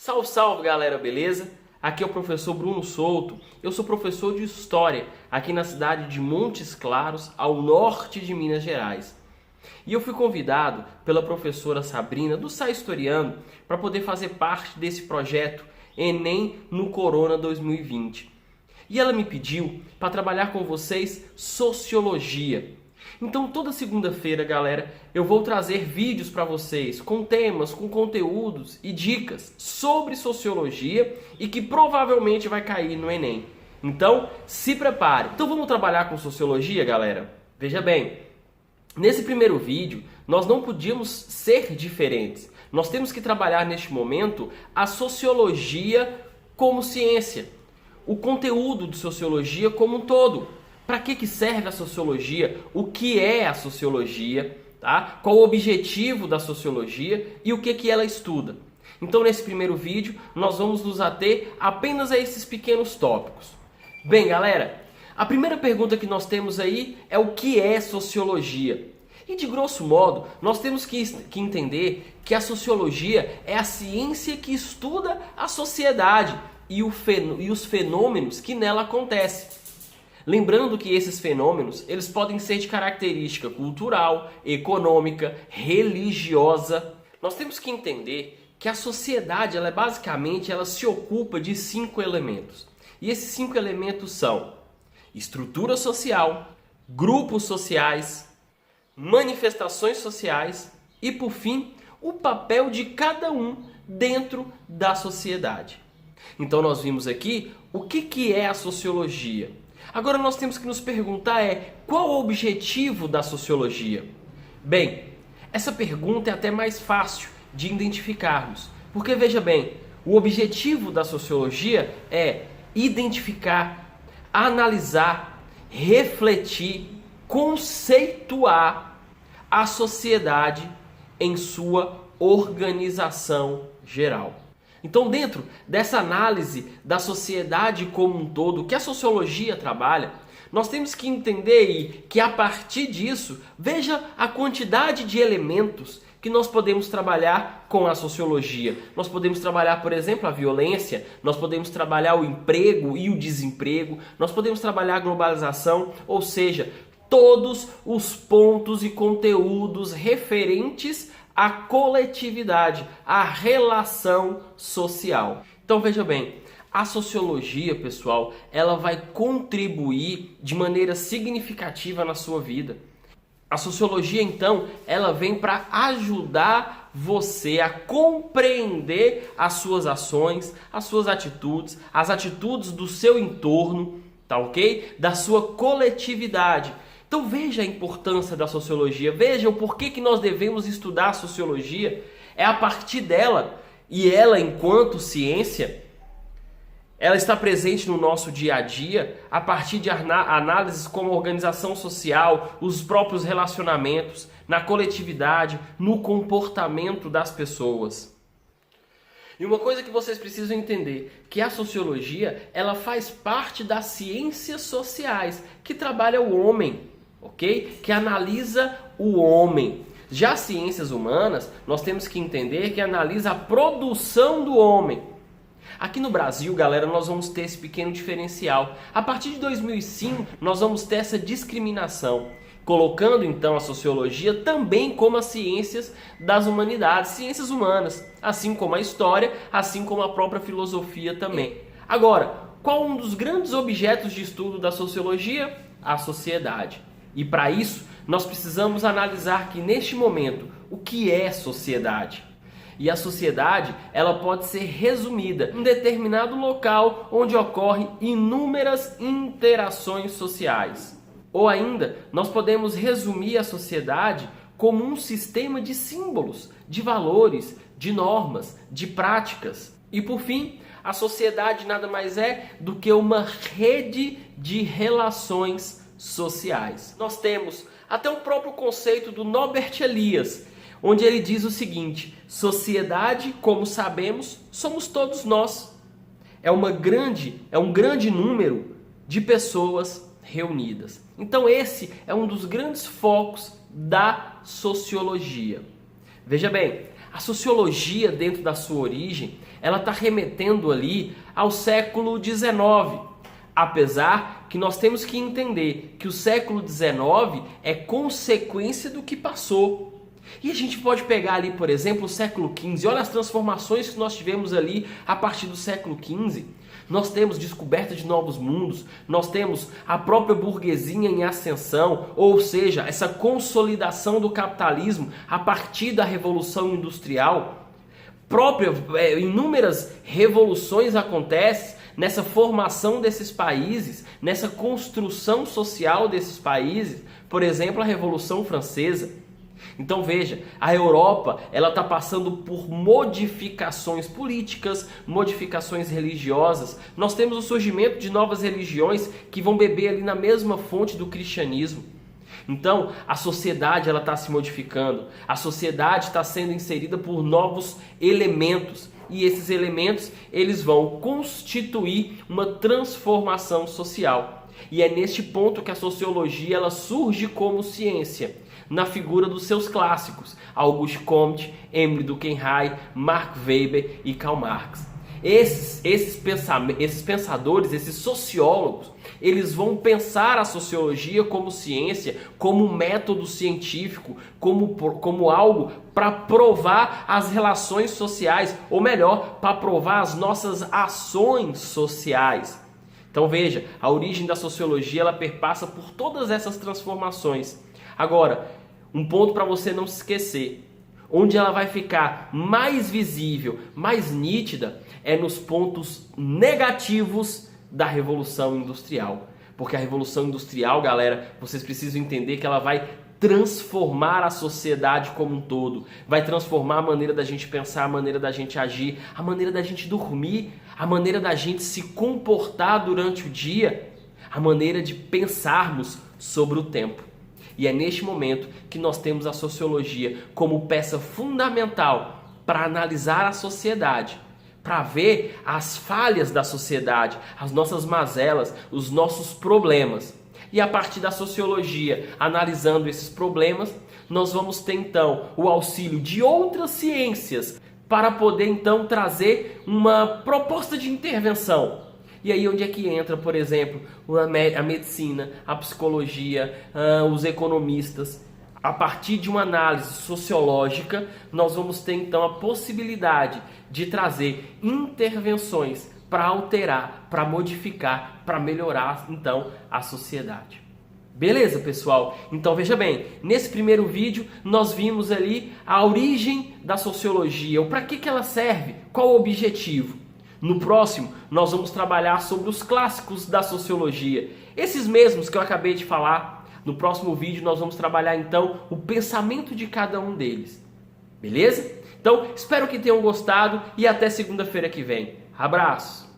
Salve, salve galera, beleza? Aqui é o professor Bruno Souto, eu sou professor de História aqui na cidade de Montes Claros, ao norte de Minas Gerais. E eu fui convidado pela professora Sabrina do Sai Historiando para poder fazer parte desse projeto Enem no Corona 2020. E ela me pediu para trabalhar com vocês Sociologia. Então toda segunda-feira, galera, eu vou trazer vídeos para vocês com temas, com conteúdos e dicas sobre Sociologia e que provavelmente vai cair no Enem. Então, se prepare. Então vamos trabalhar com Sociologia, galera? Veja bem, nesse primeiro vídeo, nós não podíamos ser diferentes. Nós temos que trabalhar neste momento a Sociologia como ciência, o conteúdo de Sociologia como um todo. Para que serve a Sociologia? O que é a Sociologia? Tá? Qual o objetivo da Sociologia e o que ela estuda? Então, nesse primeiro vídeo, nós vamos nos ater apenas a esses pequenos tópicos. Bem, galera, a primeira pergunta que nós temos aí é o que é Sociologia? E, de grosso modo, nós temos que entender que a Sociologia é a ciência que estuda a sociedade e os fenômenos que nela acontecem. Lembrando que esses fenômenos, eles podem ser de característica cultural, econômica, religiosa. Nós temos que entender que a sociedade, ela se ocupa de 5 elementos. E esses 5 elementos são estrutura social, grupos sociais, manifestações sociais e, por fim, o papel de cada um dentro da sociedade. Então nós vimos aqui o que é a sociologia. Agora nós temos que nos perguntar qual o objetivo da Sociologia? Bem, essa pergunta é até mais fácil de identificarmos, porque veja bem, o objetivo da Sociologia é identificar, analisar, refletir, conceituar a sociedade em sua organização geral. Então, dentro dessa análise da sociedade como um todo, que a sociologia trabalha, nós temos que entender que a partir disso, veja a quantidade de elementos que nós podemos trabalhar com a sociologia. Nós podemos trabalhar, por exemplo, a violência, nós podemos trabalhar o emprego e o desemprego, nós podemos trabalhar a globalização, ou seja, todos os pontos e conteúdos referentes a coletividade, a relação social. Então veja bem, a sociologia, pessoal, ela vai contribuir de maneira significativa na sua vida. A sociologia, então, ela vem para ajudar você a compreender as suas ações, as suas atitudes, as atitudes do seu entorno, tá ok? Da sua coletividade. Então veja a importância da sociologia, veja o porquê que nós devemos estudar a sociologia. É a partir dela, e ela enquanto ciência, ela está presente no nosso dia a dia, a partir de análises como organização social, os próprios relacionamentos, na coletividade, no comportamento das pessoas. E uma coisa que vocês precisam entender, que a sociologia, ela faz parte das ciências sociais, que trabalha o homem. Ok? Que analisa o homem. Já as ciências humanas, nós temos que entender que analisa a produção do homem. Aqui no Brasil, galera, nós vamos ter esse pequeno diferencial. A partir de 2005, nós vamos ter essa discriminação, colocando então a sociologia também como as ciências das humanidades, ciências humanas, assim como a história, assim como a própria filosofia também. Agora, qual um dos grandes objetos de estudo da sociologia? A sociedade. E para isso, nós precisamos analisar que neste momento, o que é sociedade? E a sociedade, ela pode ser resumida em um determinado local onde ocorrem inúmeras interações sociais. Ou ainda, nós podemos resumir a sociedade como um sistema de símbolos, de valores, de normas, de práticas. E por fim, a sociedade nada mais é do que uma rede de relações sociais. Nós temos até o próprio conceito do Norbert Elias, onde ele diz o seguinte: sociedade, como sabemos, somos todos nós. É um grande número de pessoas reunidas. Então esse é um dos grandes focos da sociologia. Veja bem, A sociologia, dentro da sua origem, ela está remetendo ali ao século XIX. Apesar que nós temos que entender que o século XIX é consequência do que passou. E a gente pode pegar ali, por exemplo, o século XV. Olha as transformações que nós tivemos ali a partir do século XV. Nós temos descoberta de novos mundos, nós temos a própria burguesia em ascensão, ou seja, essa consolidação do capitalismo a partir da Revolução Industrial. Inúmeras revoluções acontecem nessa formação desses países, nessa construção social desses países, por exemplo, a Revolução Francesa. Então veja, a Europa ela está passando por modificações políticas, modificações religiosas. Nós temos o surgimento de novas religiões que vão beber ali na mesma fonte do cristianismo. Então a sociedade ela está se modificando, a sociedade está sendo inserida por novos elementos. E esses elementos eles vão constituir uma transformação social. E é neste ponto que a sociologia ela surge como ciência, na figura dos seus clássicos, Auguste Comte, Emile Durkheim, Mark Weber e Karl Marx. Esses pensadores, esses sociólogos, eles vão pensar a sociologia como ciência, como método científico, como algo para provar as relações sociais, ou melhor, para provar as nossas ações sociais. Então veja, a origem da sociologia ela perpassa por todas essas transformações. Agora, um ponto para você não se esquecer, onde ela vai ficar mais visível, mais nítida, é nos pontos negativos da Revolução Industrial. Porque a Revolução Industrial, galera, vocês precisam entender que ela vai transformar a sociedade como um todo, vai transformar a maneira da gente pensar, a maneira da gente agir, a maneira da gente dormir, a maneira da gente se comportar durante o dia, a maneira de pensarmos sobre o tempo. E é neste momento que nós temos a sociologia como peça fundamental para analisar a sociedade, para ver as falhas da sociedade, as nossas mazelas, os nossos problemas. E a partir da sociologia, analisando esses problemas, nós vamos ter então o auxílio de outras ciências para poder então trazer uma proposta de intervenção. E aí onde é que entra, por exemplo, a medicina, a psicologia, os economistas? A partir de uma análise sociológica, nós vamos ter então a possibilidade de trazer intervenções para alterar, para modificar, para melhorar então a sociedade. Beleza, pessoal? Então veja bem, nesse primeiro vídeo nós vimos ali a origem da sociologia, o para que ela serve, qual o objetivo. No próximo, nós vamos trabalhar sobre os clássicos da sociologia, esses mesmos que eu acabei de falar. No próximo vídeo, nós vamos trabalhar então o pensamento de cada um deles. Beleza? Então, espero que tenham gostado e até segunda-feira que vem. Abraço!